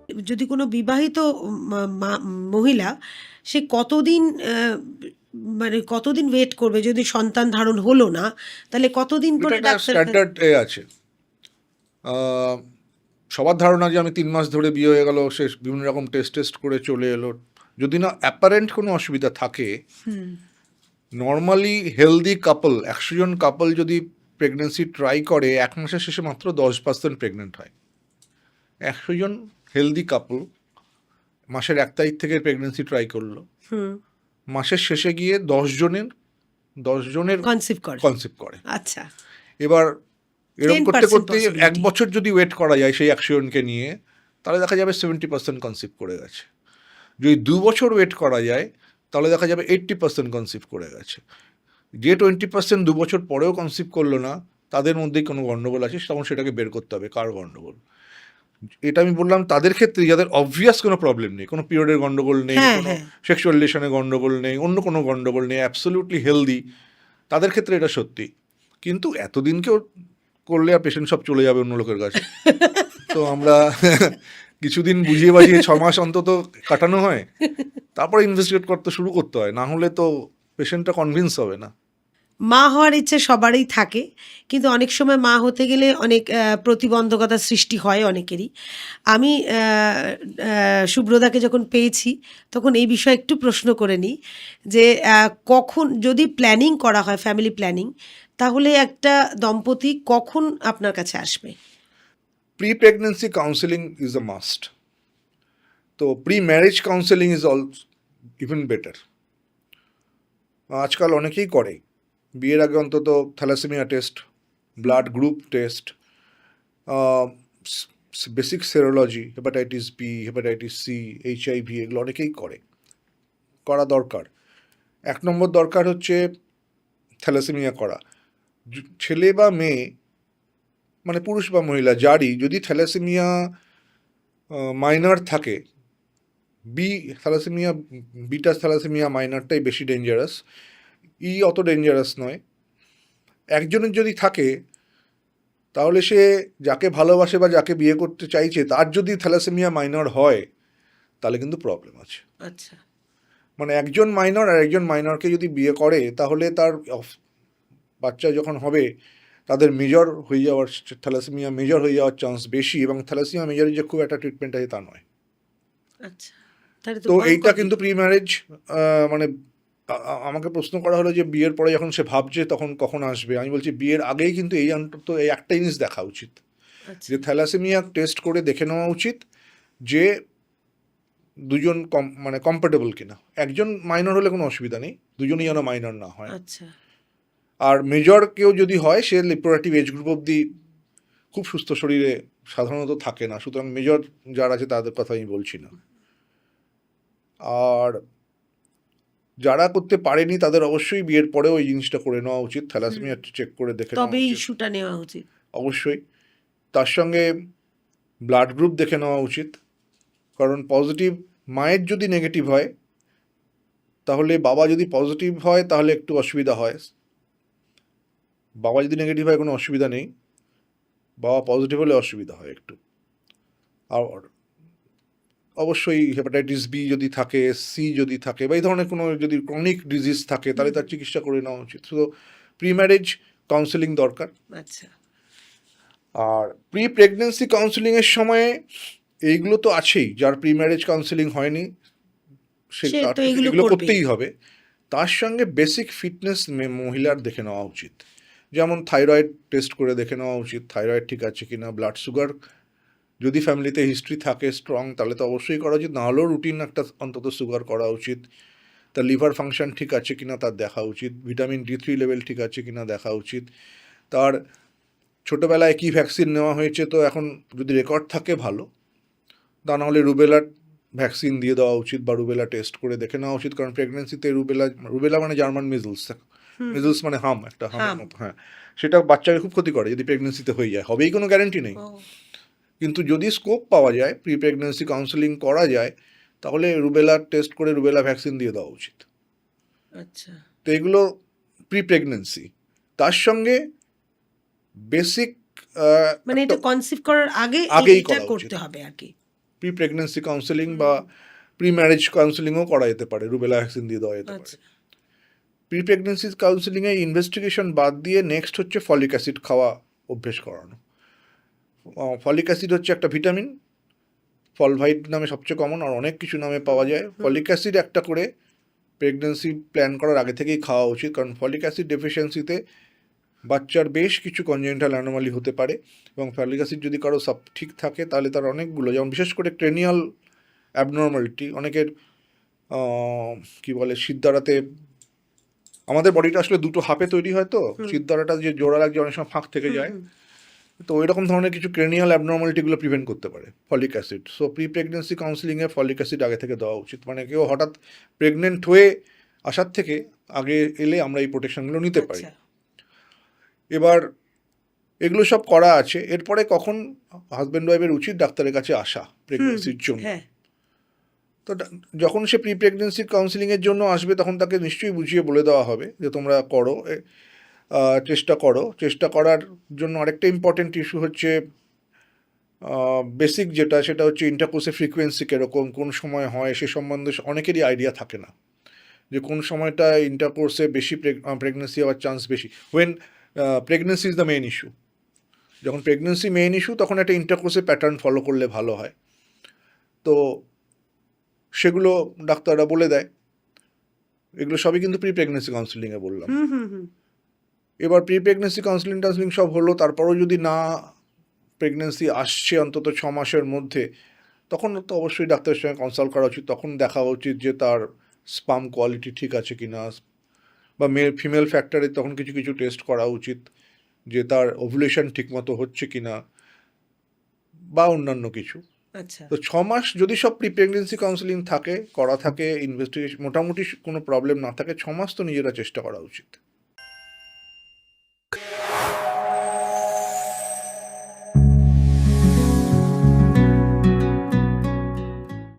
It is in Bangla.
যদি কোনো বিবাহিত মহিলা, সে কতদিন মানে কতদিন ওয়েট করবে? যদি সন্তান ধারণ হলো না, তাহলে কতদিন এটা পরে একটা ডাক্তার? স্ট্যান্ডার্ড আছে। সবার ধারণা যে আমি 3 মাস ধরে বিয়ে হয়ে গেল, সে বিভিন্ন রকম টেস্ট করে চলে এলো। যদি না অ্যাপারেন্ট কোনো অসুবিধা থাকে, নর্মালি হেলদি কাপল, 100 জন কাপল যদি প্রেগনেন্সি ট্রাই করে, 1 মাসের শেষে মাত্র 10% প্রেগনেন্ট হয়। 100 জন হেলদি কাপল মাসের 1 তারিখ থেকে প্রেগনেন্সি ট্রাই করলো, মাসের শেষে গিয়ে 10 জনের কনসিভ করে। আচ্ছা, এবার এরকম করতে 10% করতে 1 possibility। বছর যদি ওয়েট করা যায় সেই 100 জনকে নিয়ে, তাহলে দেখা যাবে 70% কনসিভ করে গেছে। যদি 2 বছর ওয়েট করা যায়, তাহলে দেখা যাবে 80% কনসিভ করে গেছে। যে 20% 2 বছর পরেও কনসিভ করলো না, তাদের মধ্যেই কোনো গণ্ডগোল আছে, তখন সেটাকে বের করতে হবে কার গণ্ডগোল। এটা আমি বললাম তাদের ক্ষেত্রে যাদের অবভিয়াস কোনো প্রবলেম নেই, কোনো পিরিয়ডের গণ্ডগোল নেই, কোনো সেক্সুয়াল রিলেশনের গণ্ডগোল নেই, অন্য কোনো গণ্ডগোল নেই, অ্যাবসলিউটলি হেলদি, তাদের ক্ষেত্রে এটা সত্যি। কিন্তু এতদিনকেও করলে আর পেশেন্ট সব চলে যাবে অন্য লোকের কাছে। তো আমরা কিছুদিন বুঝিয়ে বাজিয়ে 6 মাস অন্তত কাটানো হয়, তারপরে ইনভেস্টিগেট করতে শুরু করতে হয়, না হলে তো পেশেন্টটা কনভিন্স হবে না। মা হওয়ার ইচ্ছে সবারই থাকে, কিন্তু অনেক সময় মা হতে গেলে অনেক প্রতিবন্ধকতা সৃষ্টি হয় অনেকেরই। আমি শুভ্রদাকে যখন পেয়েছি, তখন এই বিষয়ে একটু প্রশ্ন করে নিই যে কখন যদি প্ল্যানিং করা হয়, ফ্যামিলি প্ল্যানিং, তাহলে একটা দম্পতি কখন আপনার কাছে আসবে? Pre pregnancy counselling is a must. তো pre marriage counselling is all even better. আজকাল অনেকেই করে, বিয়ের আগে অন্তত thalassaemia test, blood group test, basic serology, hepatitis B, hepatitis C, HIV, এগুলো অনেকেই করা দরকার। 1 নম্বর দরকার হচ্ছে থ্যালাসেমিয়া করা। ছেলে বা মেয়ে, মানে পুরুষ বা মহিলা, যারই যদি থ্যালাসেমিয়া মাইনর থাকে, থ্যালাসেমিয়া বিটা থ্যালাসেমিয়া মাইনরটাই বেশি ডেঞ্জারাস, অত ডেঞ্জারাস নয়। একজনের যদি থাকে, তাহলে সে যাকে ভালোবাসে বা যাকে বিয়ে করতে চাইছে, তার যদি থ্যালাসেমিয়া মাইনর হয়, তাহলে কিন্তু প্রবলেম আছে। আচ্ছা, মানে একজন মাইনর আর একজন মাইনরকে যদি বিয়ে করে, তাহলে তার বাচ্চা যখন হবে, তাদের মেজর হয়ে যাওয়ার, থ্যালাসেমিয়া মেজর হয়ে যাওয়ার চান্স বেশি, এবং থ্যালাসেমিয়া মেজরের যে খুব একটা ট্রিটমেন্ট আছে তা নয়। আচ্ছা, তাহলে তো তো এইটা ভয়ঙ্কর কিন্তু দিক। প্রি ম্যারেজ, মানে আমাকে প্রশ্ন করা হলো যে বিয়ের পরে যখন সে ভাবছে তখন কখন আসবে, আমি বলছি বিয়ের আগেই কিন্তু এই অন্তত এই একটা জিনিস দেখা উচিত, আচ্ছা, যে থ্যালাসেমিয়া টেস্ট করে দেখে নেওয়া উচিত যে দুজন মানে কম্পার্টেবল কিনা। একজন মাইনর হলে কোনো অসুবিধা নেই, দুজনই যেন মাইনর না হয়। আচ্ছা, আর মেজর কেউ যদি হয়, সে রিপ্রোডাক্টিভ এজ গ্রুপ অবধি খুব সুস্থ শরীরে সাধারণত থাকে না, সুতরাং মেজর যারা আছে তাদের কথা আমি বলছি না। আর যারা করতে পারেনি, তাদের অবশ্যই বিয়ের পরেও এই জিনিসটা করে নেওয়া উচিত, থ্যালাসেমিয়া চেক করে দেখে নেওয়া তবে উচিত, ইস্যুটা নেওয়া উচিত। অবশ্যই। তার সঙ্গে ব্লাড গ্রুপ দেখে নেওয়া উচিত, কারণ পজিটিভ মায়ের যদি নেগেটিভ হয়, তাহলে বাবা যদি পজিটিভ হয় তাহলে একটু অসুবিধা হয়। বাবা যদি নেগেটিভ হয় কোনো অসুবিধা নেই, বাবা পজিটিভ হলে অসুবিধা হয় একটু। আর অবশ্যই হেপাটাইটিস বি যদি থাকে, সি যদি থাকে, বা এই ধরনের কোনো যদি ক্রনিক ডিজিজ থাকে, তাহলে তার চিকিৎসা করে নেওয়া উচিত। তো প্রি ম্যারেজ কাউন্সেলিং দরকার। আচ্ছা, আর প্রি প্রেগনেন্সি কাউন্সেলিংয়ের সময়ে এইগুলো তো আছেই, যার প্রি ম্যারেজ কাউন্সেলিং হয়নি সে তার তো তো এগুলো এগুলো করবে। করতেই হবে। তার সঙ্গে বেসিক ফিটনেস মহিলার দেখে নেওয়া উচিত, যেমন থাইরয়েড টেস্ট করে দেখে নেওয়া উচিত, থাইরয়েড ঠিক আছে কিনা। ব্লাড সুগার যদি ফ্যামিলিতে হিস্ট্রি থাকে স্ট্রং, তাহলে তো অবশ্যই করা উচিত, না হলেও রুটিন একটা অন্তত সুগার করা উচিত। তার লিভার ফাংশন ঠিক আছে কিনা তার দেখা উচিত, ভিটামিন D3 লেভেল ঠিক আছে কিনা দেখা উচিত, তার ছোটোবেলায় কী ভ্যাকসিন নেওয়া হয়েছে, তো এখন যদি রেকর্ড থাকে ভালো, তা নাহলে রুবেলার ভ্যাকসিন দিয়ে দেওয়া উচিত, বা রুবেলা টেস্ট করে দেখে নেওয়া উচিত। কারণ প্রেগনেন্সিতে রুবেলা মানে জার্মান মিজলস, মিজলস মানে হাম, একটা হামের মতো, হ্যাঁ, সেটা বাচ্চাকে খুব ক্ষতি করে যদি প্রেগনেন্সিতে হয়ে যায়। হবেই কোনো গ্যারেন্টি নেই, কিন্তু যদি স্কোপ পাওয়া যায়, প্রি প্রেগনেন্সি কাউন্সেলিং করা যায়, তাহলে রুবেলা টেস্ট করে রুবেলা ভ্যাকসিন দিয়ে দেওয়া উচিত। আচ্ছা, তো এগুলো প্রি প্রেগনেন্সি। তার সঙ্গে বেসিক মানে এটা কনসিভ করার আগে আগেই এটা করা উচিত, করতে হবে আর কি। প্রি প্রেগনেন্সি কাউন্সেলিং বা প্রি ম্যারেজ কাউন্সেলিংও করা যেতে পারে, রুবেলা ভ্যাকসিন দিয়ে দেওয়া যেতে পারে। আচ্ছা। প্রি প্রেগনেন্সি কাউন্সেলিংয়ে ইনভেস্টিগেশন বাদ দিয়ে নেক্সট হচ্ছে ফলিক অ্যাসিড খাওয়া অভ্যেস করানো। ফলিক অ্যাসিড হচ্ছে একটা ভিটামিন, ফলভাইট নামে সবচেয়ে কমন, আর অনেক কিছু নামে পাওয়া যায়। ফলিক অ্যাসিড একটা করে প্রেগনেন্সি প্ল্যান করার আগে থেকেই খাওয়া উচিত, কারণ ফলিক অ্যাসিড ডেফিসিয়েন্সিতে বাচ্চার বেশ কিছু কনজেনিটাল অ্যানোমালি হতে পারে, এবং ফলিক অ্যাসিড যদি কারো সব ঠিক থাকে তাহলে তার অনেকগুলো, যেমন বিশেষ করে ক্রেনিয়াল অ্যাবনর্মালিটি, অনেকের কি বলে শিরদাঁড়াতে, আমাদের বডিটা আসলে দুটো হাফে তৈরি হয়, তো শিরদাঁড়াটা যে জোড়া লাগছে অনেক সময় ফাঁক থেকে যায়, তো ওই রকম ধরনের কিছু ক্রেনিয়াল অ্যাবনর্মালিটিগুলো প্রিভেন্ট করতে পারে folic acid. So pre pregnancy কাউন্সিলিংয়ে ফলিক অ্যাসিড আগে থেকে দেওয়া উচিত, মানে কেউ হঠাৎ প্রেগনেন্ট হয়ে আসার থেকে আগে এলে আমরা এই প্রোটেকশনগুলো নিতে পারি। আচ্ছা। এবার এগুলো সব করা আছে, এরপরে কখন হাজব্যান্ড ওয়াইফের উচিত ডাক্তারের কাছে আসা প্রেগনেন্সির জন্য। হ্যাঁ। তো যখন সে প্রি প্রেগনেন্সি কাউন্সিলিংয়ের জন্য আসবে তখন তাকে নিশ্চয়ই বুঝিয়ে বলে দেওয়া হবে যে তোমরা করো, চেষ্টা করার জন্য আরেকটা ইম্পর্টেন্ট ইস্যু হচ্ছে বেসিক যেটা, সেটা হচ্ছে ইন্টারকোর্সের ফ্রিকোয়েন্সি কীরকম, কোন সময় হয় সে সম্বন্ধে অনেকেরই আইডিয়া থাকে না, যে কোন সময়টা ইন্টারকোর্সে বেশি প্রেগনেন্সি হওয়ার চান্স বেশি। When pregnancy is the main issue, যখন প্রেগনেন্সি মেইন ইস্যু তখন একটা ইন্টারকোর্সের প্যাটার্ন ফলো করলে ভালো হয়। তো সেগুলো ডাক্তাররা বলে দেয়, এগুলো সবই কিন্তু প্রি প্রেগনেন্সি কাউন্সিলিংয়ে বললাম। এবার প্রি প্রেগনেন্সি কাউন্সিলিং সব হলো, তারপরেও যদি না প্রেগনেন্সি আসছে অন্তত 6 মাসের মধ্যে, তখন তো অবশ্যই ডাক্তারের সঙ্গে কনসাল্ট করা উচিত। তখন দেখা উচিত যে তার স্পাম কোয়ালিটি ঠিক আছে কিনা, বা ফিমেল ফ্যাক্টরে তখন কিছু কিছু টেস্ট করা উচিত, যে তার ওভুলেশন ঠিকমতো হচ্ছে কিনা, বা অন্যান্য কিছু। আচ্ছা। তো 6 মাস যদি সব প্রি প্রেগনেন্সি কাউন্সিলিং থাকে, করা থাকে, ইনভেস্টিগেশন মোটামুটি কোনো প্রবলেম না থাকে, 6 মাস তো নিজেরা চেষ্টা করা উচিত।